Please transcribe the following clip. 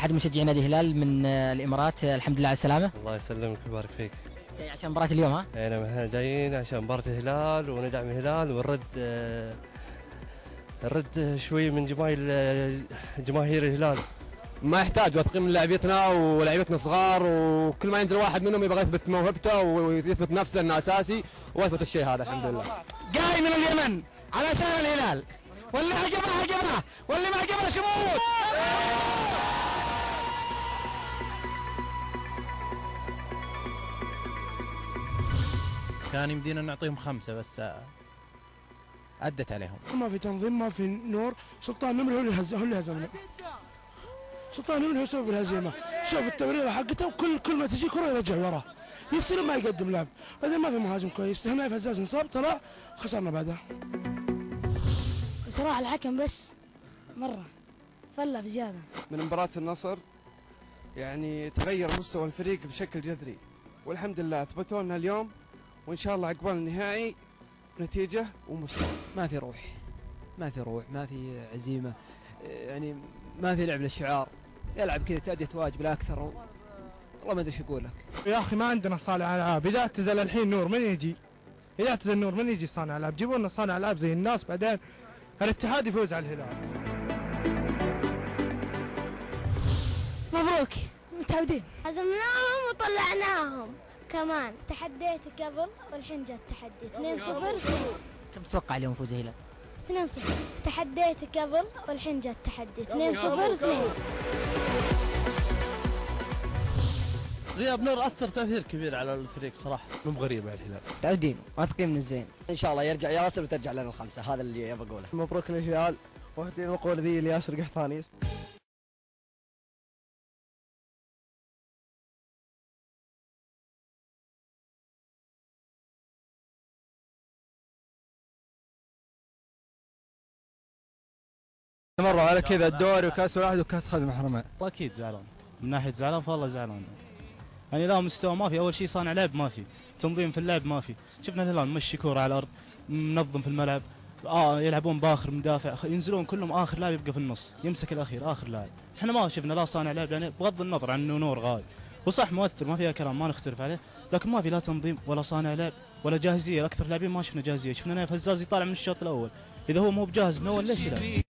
احد مشجعي نادي الهلال من الامارات، الحمد لله على السلامه. الله يسلمك ويبارك فيك. جاي عشان مباراه اليوم ها؟ احنا جايين عشان مباراة الهلال وندعم الهلال ونرد نرد شوي من جماهير الهلال. ما يحتاج، واثقين من لعبتنا ولعبتنا صغار، وكل ما ينزل واحد منهم يبغى يثبت موهبته ويثبت نفسه انه اساسي، واثبت الشيء هذا الحمد لله. جاي من اليمن علشان الهلال، واللي عجبه واللي ما عجبه يموت. كان يمدينا نعطيهم 5 بس أدت عليهم. ما في تنظيم، ما في نور. سلطان نمر هو اللي هزمنا. سلطان نمر هو سبب الهزيمه. شوف التمريره حقته، وكل ما تجي كره يرجع وراه، يصير ما يقدم لعب. بعدين ما في مهاجم كويس. هنا فزاز انصاب طلع، خسرنا بعدها. صراحه الحكم بس مره فله بزياده. من مباراة النصر يعني تغير مستوى الفريق بشكل جذري، والحمد لله اثبتوا لنا اليوم، وان شاء الله عقبال النهائي نتيجه ومستوى. ما في روح، ما في عزيمه، يعني ما في لعب للشعار، يلعب كذا تأدية واجب لا اكثر. والله ما ادري ايش اقول لك يا اخي، ما عندنا صانع العاب. اذا اعتزل الحين نور من يجي؟ اذا اعتزل نور من يجي صانع العاب؟ جيبوا لنا صانع العاب زي الناس، بعدين الاتحاد يفوز على الهلال. مبروك، متعودين. هزمناهم وطلعناهم كمان. تحديت قبل والحين جاء التحدي 2-0. كم تتوقع اليوم فوز الهلال؟ 2-0. تحديت قبل والحين جاء التحدي 2-0. غياب نور أثر تأثير كبير على الفريق صراحة. مو غريب على الهلال. متعودين واثقين من الزين. ان شاء الله يرجع ياسر وترجع لنا ال5، هذا اللي ابغى اقوله. مبروك للهلال، واهدي المقولة ذي لياسر قحطاني. مروا على كذا الدوري وكاس واحد وكاس خادم الحرمين. أكيد زعلان، من ناحية زعلان فالله زعلان. يعني لا مستوى ما في، أول شيء صانع لعب ما في، تنظيم في اللعب ما في. شفنا الهلال مشي كورة على الأرض، منظم في الملعب، يلعبون باخر مدافع، ينزلون كلهم آخر لاعب يبقى في النص، يمسك الأخير آخر لاعب. احنا ما شفنا لا صانع لعب، يعني بغض النظر عن إنه نور غايب وصح مؤثر ما فيها كلام ما نختلف عليه، لكن ما في لا تنظيم ولا صانع لعب ولا جاهزية. أكثر لاعبين ما شفنا جاهزية، شفنا نايف هزازي طالع من الشوط الأول. إذا هو مو بجاهز من أول ليش يلعب؟